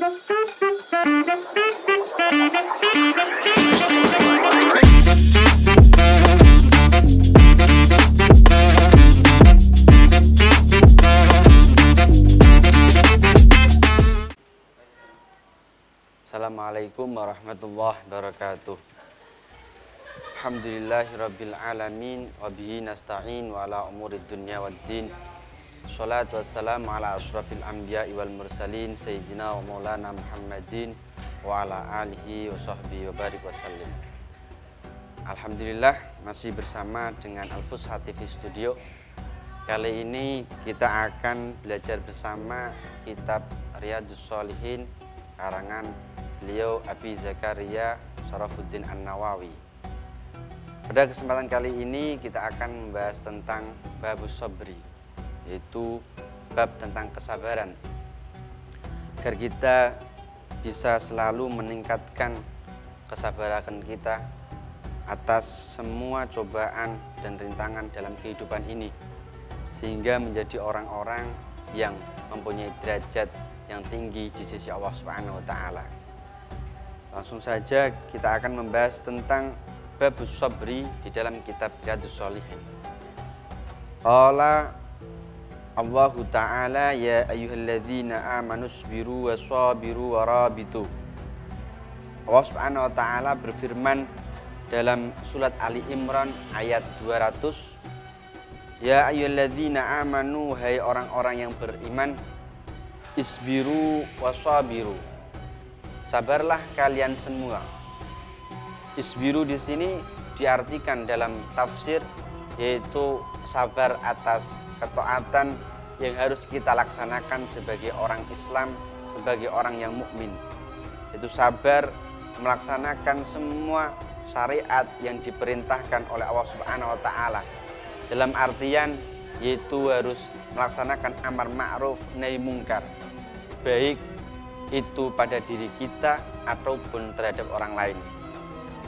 Assalamualaikum warahmatullahi wabarakatuh. Alhamdulillahirabbil alamin wa bihi nasta'in wa ala umurid dunya waddin. Shalatu wassalamu ala asyrafil anbiya'i wal mursalin sayyidina wa maulana Muhammadin wa ala alihi wa sahbihi wa barik wasallim. Alhamdulillah masih bersama dengan Al-Fusha TV Studio. Kali ini kita akan belajar bersama kitab Riyadhus Shalihin karangan beliau Abi Zakaria Syarafuddin An-Nawawi. Pada kesempatan kali ini kita akan membahas tentang babus sabri, yaitu bab tentang kesabaran, agar kita bisa selalu meningkatkan kesabaran kita atas semua cobaan dan rintangan dalam kehidupan ini, sehingga menjadi orang-orang yang mempunyai derajat yang tinggi di sisi Allah Subhanahu wa Ta'ala. Langsung saja kita akan membahas tentang babus sabri di dalam kitab Riyadhus Shalihin. Qala Allahu Ta'ala ya ayyuhalladzina amanu sabiru wasabiru warabitu. Allah Subhanahu wa Ta'ala berfirman dalam surat Ali Imran ayat 200, ya ayyuhalladzina amanu, hai orang-orang yang beriman, isbiru wasabiru, sabarlah kalian semua. Isbiru di sini diartikan dalam tafsir yaitu sabar atas ketaatan yang harus kita laksanakan sebagai orang Islam, sebagai orang yang mukmin. Itu sabar melaksanakan semua syariat yang diperintahkan oleh Allah Subhanahu wa Ta'ala. Dalam artian yaitu harus melaksanakan amar ma'ruf nahi mungkar, baik itu pada diri kita ataupun terhadap orang lain,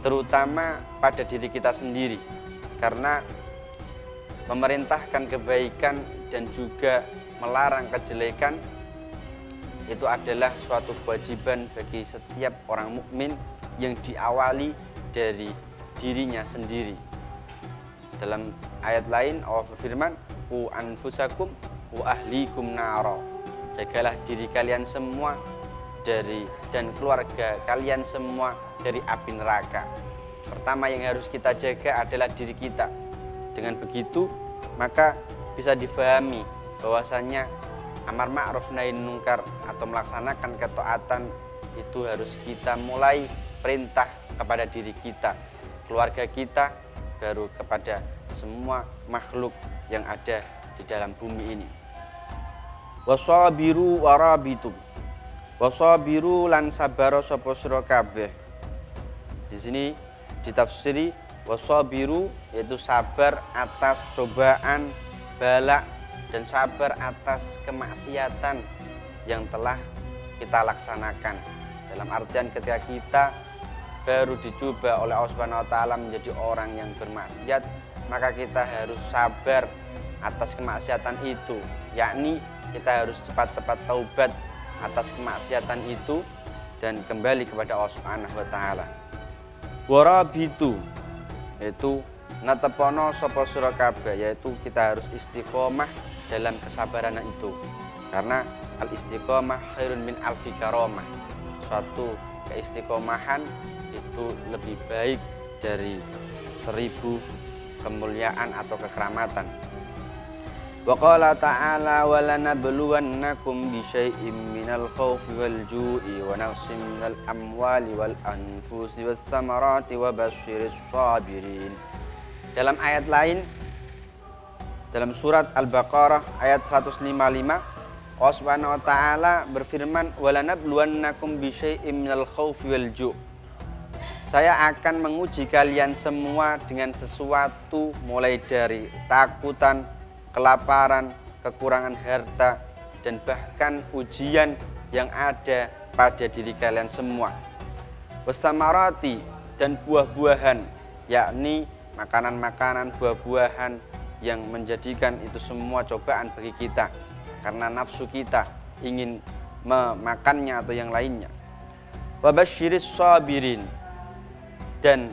terutama pada diri kita sendiri, karena memerintahkan kebaikan dan juga melarang kejelekan itu adalah suatu kewajiban bagi setiap orang mukmin yang diawali dari dirinya sendiri. Dalam ayat lain Allah berfirman, qu anfusakum wa ahlikum nara, jagalah diri kalian semua dan keluarga kalian semua dari api neraka. Pertama yang harus kita jaga adalah diri kita. Dengan begitu maka bisa difahami bahwasannya amar ma'ruf nahi mungkar atau melaksanakan ketaatan itu harus kita mulai perintah kepada diri kita, keluarga kita, baru kepada semua makhluk yang ada di dalam bumi ini. Wasabiru warabitu, wasabiru lan sabaro sapa sira kabeh. Di sini ditafsiri wasabiru yaitu sabar atas cobaan, bala, dan sabar atas kemaksiatan yang telah kita laksanakan. Dalam artian ketika kita baru dicoba oleh Allah Subhanahu wa Ta'ala menjadi orang yang bermaksiat, maka kita harus sabar atas kemaksiatan itu, yakni kita harus cepat-cepat taubat atas kemaksiatan itu dan kembali kepada Allah Subhanahu wa Ta'ala. Warabitu yaitu natepono sapa sira kabeh, yaitu kita harus istiqomah dalam kesabaran itu, karena al istiqomah khairun min alfi karamah. Suatu keistiqomahan itu lebih baik dari 1000 kemuliaan atau kekeramatan. Wa qala ta'ala wa lanabluwannakum bi syai'im minal khaufi wal ju'i wa naqsin minal amwali wal anfusi was samarati wa basyiris sabirin. Dalam ayat lain dalam surat Al-Baqarah ayat 155, Allah Subhanahu wa Ta'ala berfirman wa lanabluwannakum bi syai'im minal khaufi wal ju'. Saya akan menguji kalian semua dengan sesuatu mulai dari takutan, kelaparan, kekurangan harta, dan bahkan ujian yang ada pada diri kalian semua. Wasamarati, dan buah-buahan, yakni makanan-makanan, buah-buahan yang menjadikan itu semua cobaan bagi kita, karena nafsu kita ingin memakannya atau yang lainnya. Wabasyiris sabirin, dan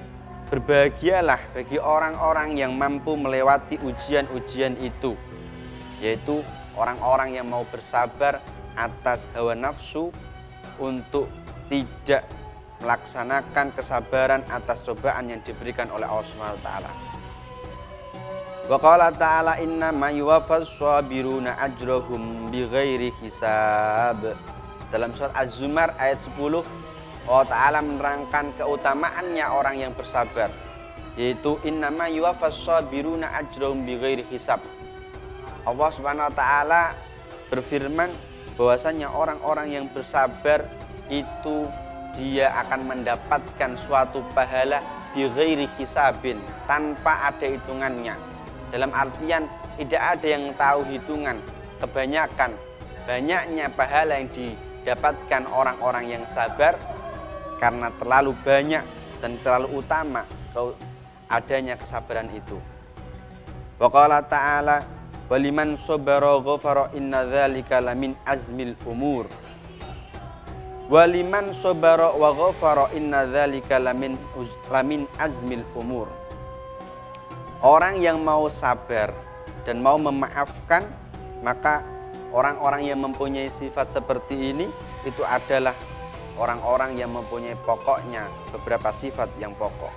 berbahagialah bagi orang-orang yang mampu melewati ujian-ujian itu, yaitu orang-orang yang mau bersabar atas hawa nafsu untuk tidak melaksanakan kesabaran atas cobaan yang diberikan oleh Allah Subhanahu wa taala. Wa qala ta'ala innama yuwaffas sabiruna ajrahum bighairi hisab. Dalam surat Az-Zumar ayat 10, Allah Ta'ala menerangkan keutamaannya orang yang bersabar, yaitu innama yuwaffas sabiruna ajrahum bighairi hisab. Allah Subhanahu wa taala berfirman bahwasanya orang-orang yang bersabar itu dia akan mendapatkan suatu pahala bighairi hisabin, tanpa ada hitungannya. Dalam artian tidak ada yang tahu hitungan banyaknya pahala yang didapatkan orang-orang yang sabar, karena terlalu banyak dan terlalu utama adanya kesabaran itu. Wa qala ta'ala waliman sabara ghafara inna dzalika lamin azmil umur. Waliman sabara wa ghafara inna dzalika lamin azmil umur. Orang yang mau sabar dan mau memaafkan, maka orang-orang yang mempunyai sifat seperti ini itu adalah orang-orang yang mempunyai pokoknya beberapa sifat yang pokok.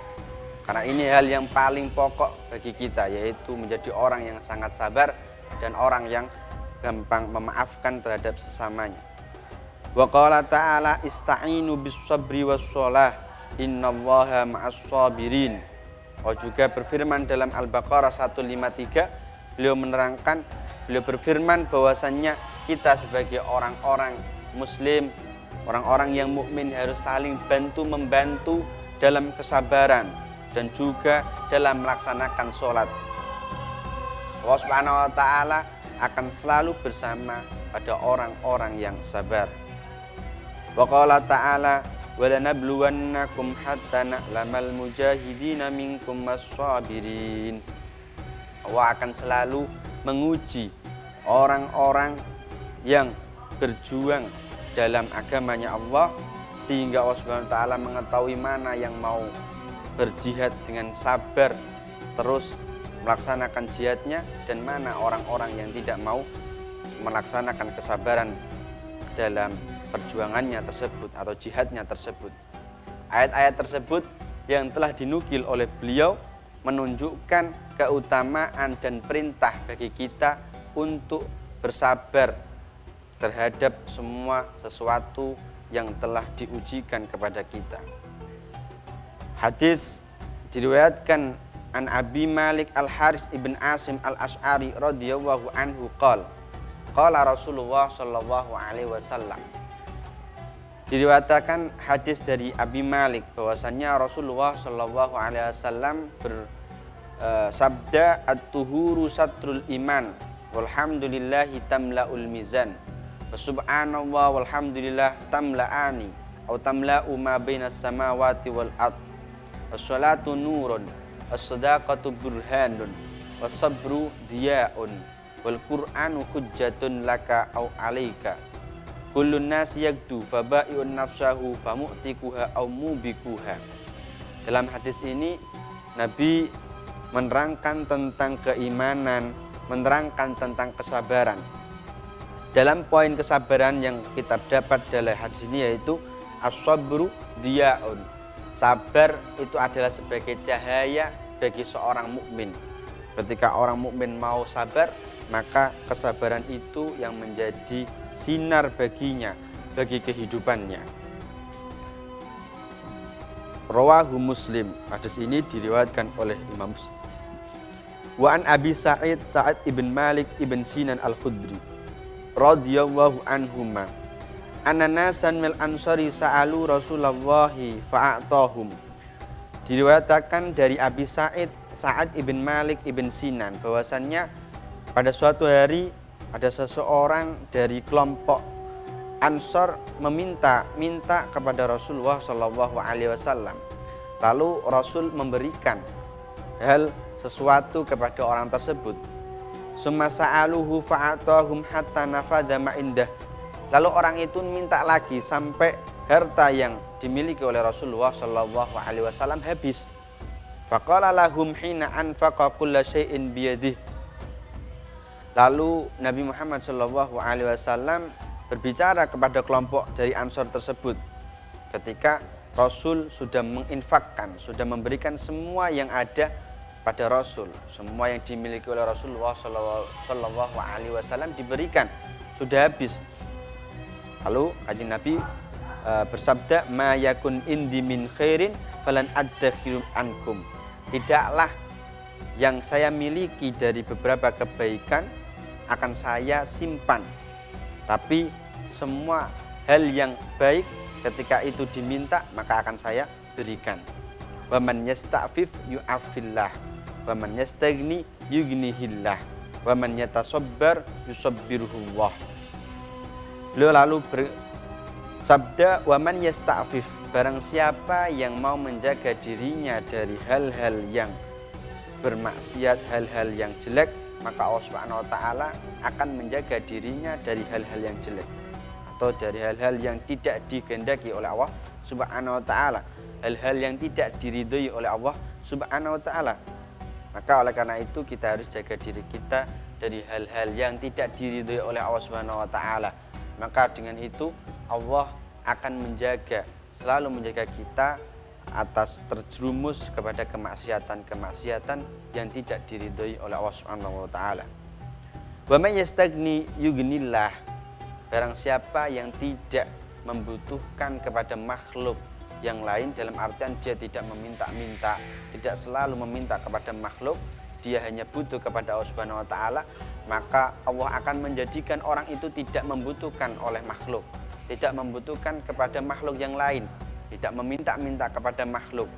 Karena ini hal yang paling pokok bagi kita, yaitu menjadi orang yang sangat sabar dan orang yang gampang memaafkan terhadap sesamanya. Wa qala ta'ala ista'inu bis sabri was shalah innallaha ma'as sabirin. Allah juga berfirman dalam Al-Baqarah 153, beliau berfirman bahwasannya kita sebagai orang-orang muslim, orang-orang yang mukmin harus saling bantu-membantu dalam kesabaran dan juga dalam melaksanakan sholat. Allah Subhanahu wa taala akan selalu bersama pada orang-orang yang sabar. Wa qala ta'ala walanabluwannakum hatta na'lamal mujahidina minkum was-sabirin. Allah akan selalu menguji orang-orang yang berjuang dalam agamanya Allah, sehingga Allah Subhanahu wa taala mengetahui mana yang mau berjihad dengan sabar terus melaksanakan jihadnya, dan mana orang-orang yang tidak mau melaksanakan kesabaran dalam perjuangannya tersebut atau jihadnya tersebut. Ayat-ayat tersebut yang telah dinukil oleh beliau menunjukkan keutamaan dan perintah bagi kita untuk bersabar terhadap semua sesuatu yang telah diujikan kepada kita. Hadis diriwayatkan an Abi Malik Al-Haris ibn Asim Al-Ash'ari radhiyallahu anhu qala Rasulullah sallallahu alaihi wasallam. Diriwayatkan hadis dari Abi Malik bahwasannya Rasulullah sallallahu alaihi wasallam bersabda at-tuhuru satrul iman walhamdulillahi tamla'ul mizan wa subhanallah walhamdulillah tamla'ani atau tamla'u ma bainas samawati wal ard was-salatu nurun was-sadaqatu burhanun was-sabru diya'un wal qur'anu hujjatun laka au 'alaika kullun nasi yagdu faba'i'un nafsahu famu'tikuha au mubikuha. Dalam hadis ini Nabi menerangkan tentang keimanan, menerangkan tentang kesabaran. Dalam poin kesabaran yang kita dapat dari hadis ini yaitu as-sabru diya'un. Sabar itu adalah sebagai cahaya bagi seorang mukmin. Ketika orang mukmin mau sabar, maka kesabaran itu yang menjadi sinar baginya, bagi kehidupannya. Rawahu Muslim. Hadis ini diriwayatkan oleh Imam Muslim. Wa an Abi Sa'id ibn Malik ibn Sinan Al-Khudri radhiyallahu anhuma anna nasan mil ansari sa'alu Rasulullah fa'atahum. Diriwayatkan dari Abi Sa'id ibn Malik ibn Sinan bahwasannya pada suatu hari ada seseorang dari kelompok Ansor minta kepada Rasulullah Shallallahu Alaihi Wasallam. Lalu Rasul memberikan hal sesuatu kepada orang tersebut. Summa sa'aluhu fa'atahum hatta nafadha ma indah. Lalu orang itu minta lagi sampai harta yang dimiliki oleh Rasulullah Shallallahu Alaihi Wasallam habis. Faqala lahum hina anfaqa kulla syai'in biyadihi. Lalu Nabi Muhammad Shallallahu Alaihi Wasallam berbicara kepada kelompok dari Ansor tersebut ketika Rasul sudah menginfakkan, sudah memberikan semua yang ada pada Rasul, semua yang dimiliki oleh Rasulullah Shallallahu Alaihi Wasallam diberikan, sudah habis. Lalu Kanjeng Nabi bersabda, ma yakun indi min khairin falan adakhiru ankum. Tidaklah yang saya miliki dari beberapa kebaikan akan saya simpan, tapi semua hal yang baik ketika itu diminta maka akan saya berikan. Wa man yasta'fif yu'affillah wa man yastaghni yughnihillah wa man yatasabbar yusabbirhullah. Beliau lalu bersabda, wa man yasta'fif, barang siapa yang mau menjaga dirinya dari hal-hal yang bermaksiat, hal-hal yang jelek, maka Allah Subhanahu wa taala akan menjaga dirinya dari hal-hal yang jelek atau dari hal-hal yang tidak dikehendaki oleh Allah Subhanahu wa taala, hal-hal yang tidak diridhoi oleh Allah Subhanahu wa taala. Maka oleh karena itu kita harus jaga diri kita dari hal-hal yang tidak diridhoi oleh Allah Subhanahu wa taala. Maka dengan itu Allah akan menjaga, selalu menjaga kita atas terjerumus kepada kemaksiatan-kemaksiatan yang tidak diridhoi oleh Allah Subhanahu wa taala. Wa may yastaghni yughnillah, barang siapa yang tidak membutuhkan kepada makhluk yang lain, dalam artian dia tidak meminta-minta, tidak selalu meminta kepada makhluk, dia hanya butuh kepada Allah Subhanahu wa taala, maka Allah akan menjadikan orang itu tidak membutuhkan oleh makhluk, tidak membutuhkan kepada makhluk yang lain, tidak meminta-minta kepada makhluk,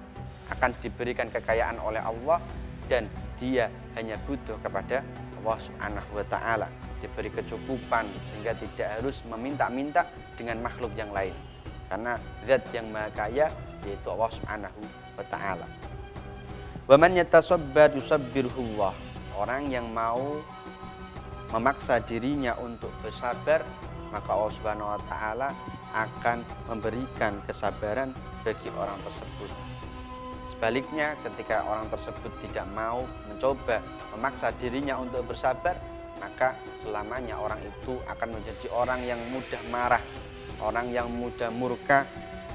akan diberikan kekayaan oleh Allah dan dia hanya butuh kepada Allah Subhanahu wa taala, diberi kecukupan sehingga tidak harus meminta-minta dengan makhluk yang lain, karena zat yang maha kaya yaitu Allah Subhanahu wa taala. Wa man yatasabbar yusabbirhullah, orang yang mau memaksa dirinya untuk bersabar, maka Allah Subhanahu wa taala akan memberikan kesabaran bagi orang tersebut. Sebaliknya, ketika orang tersebut tidak mau mencoba memaksa dirinya untuk bersabar, maka selamanya orang itu akan menjadi orang yang mudah marah, orang yang mudah murka,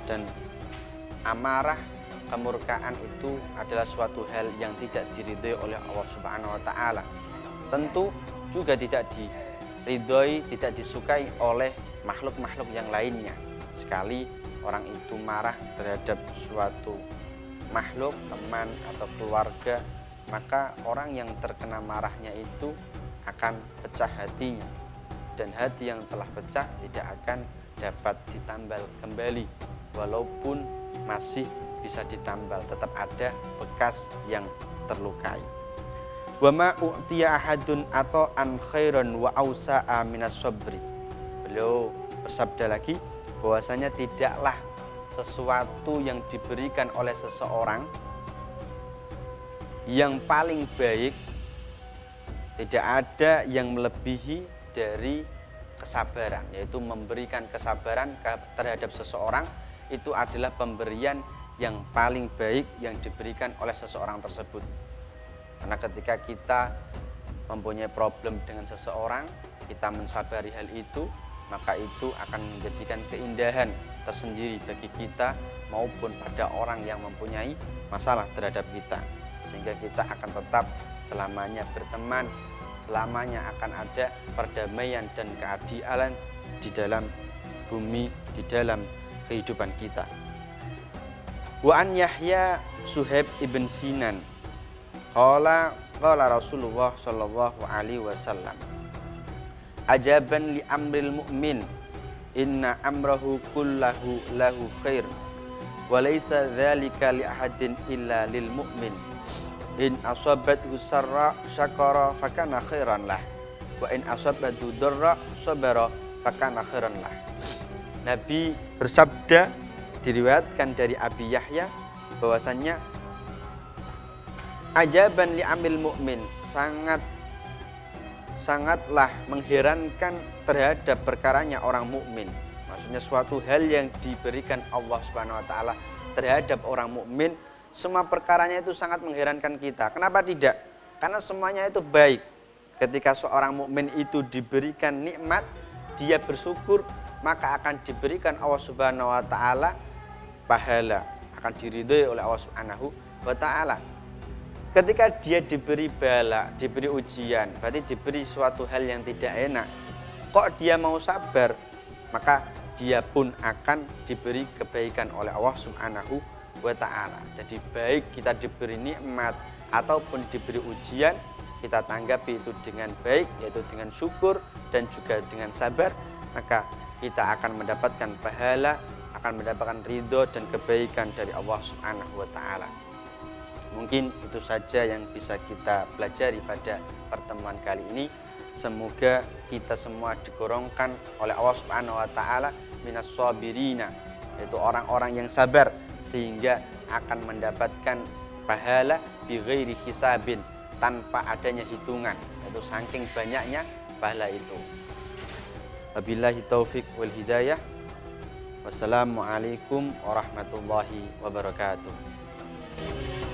dan amarah, kemurkaan itu adalah suatu hal yang tidak diridhoi oleh Allah Subhanahu wa taala. Tentu juga tidak diridhoi, tidak disukai oleh makhluk-makhluk yang lainnya. Sekali orang itu marah terhadap suatu makhluk, teman atau keluarga, maka orang yang terkena marahnya itu akan pecah hatinya, dan hati yang telah pecah tidak akan dapat ditambal kembali, walaupun masih bisa ditambal, tetap ada bekas yang terlukai. Wa ma u'tiya ahadun ata'an khairan wa ausa'a minas sabri. Beliau bersabda lagi bahwasanya tidaklah sesuatu yang diberikan oleh seseorang yang paling baik, tidak ada yang melebihi dari kesabaran, yaitu memberikan kesabaran terhadap seseorang. Itu adalah pemberian yang paling baik yang diberikan oleh seseorang tersebut. Karena ketika kita mempunyai problem dengan seseorang, kita mensabari hal itu, maka itu akan menjadikan keindahan tersendiri bagi kita maupun pada orang yang mempunyai masalah terhadap kita, sehingga kita akan tetap selamanya berteman, selamanya akan ada perdamaian dan keadilan di dalam bumi, di dalam kehidupan kita. Wa an Yahya Suhaib ibn Sinan qala Rasulullah sallallahu alaihi wasallam, ajaban li amril mu'min, inna amrahu kullahu lahu khair wa laysa dzalika li ahadin illa lil mu'min, in asabathu sarra syakara fakana khairan lah wa in asabathu darra sabara fakana khairan lah. Nabi bersabda, diriwayatkan dari Abi Yahya, bahwasannya ajaban li amil mu'min, sangat sangatlah mengherankan terhadap perkaranya orang mukmin. Maksudnya suatu hal yang diberikan Allah Subhanahu wa taala terhadap orang mukmin, semua perkaranya itu sangat mengherankan kita. Kenapa tidak? Karena semuanya itu baik. Ketika seorang mukmin itu diberikan nikmat, dia bersyukur, maka akan diberikan Allah Subhanahu wa taala pahala, akan diridhoi oleh Allah Subhanahu wa taala. Ketika dia diberi bala, diberi ujian, berarti diberi suatu hal yang tidak enak, kok dia mau sabar, maka dia pun akan diberi kebaikan oleh Allah Subhanahu wa ta'ala. Jadi baik kita diberi nikmat ataupun diberi ujian, kita tanggapi itu dengan baik, yaitu dengan syukur dan juga dengan sabar, maka kita akan mendapatkan pahala, akan mendapatkan ridho dan kebaikan dari Allah Subhanahu wa ta'ala. Mungkin itu saja yang bisa kita pelajari pada pertemuan kali ini. Semoga kita semua digolongkan oleh Allah Subhanahu wa taala minas sabirina, yaitu orang-orang yang sabar, sehingga akan mendapatkan pahala bi ghairi hisabin, tanpa adanya hitungan, yaitu saking banyaknya pahala itu. Wabillahi taufik wal hidayah. Wassalamualaikum warahmatullahi wabarakatuh.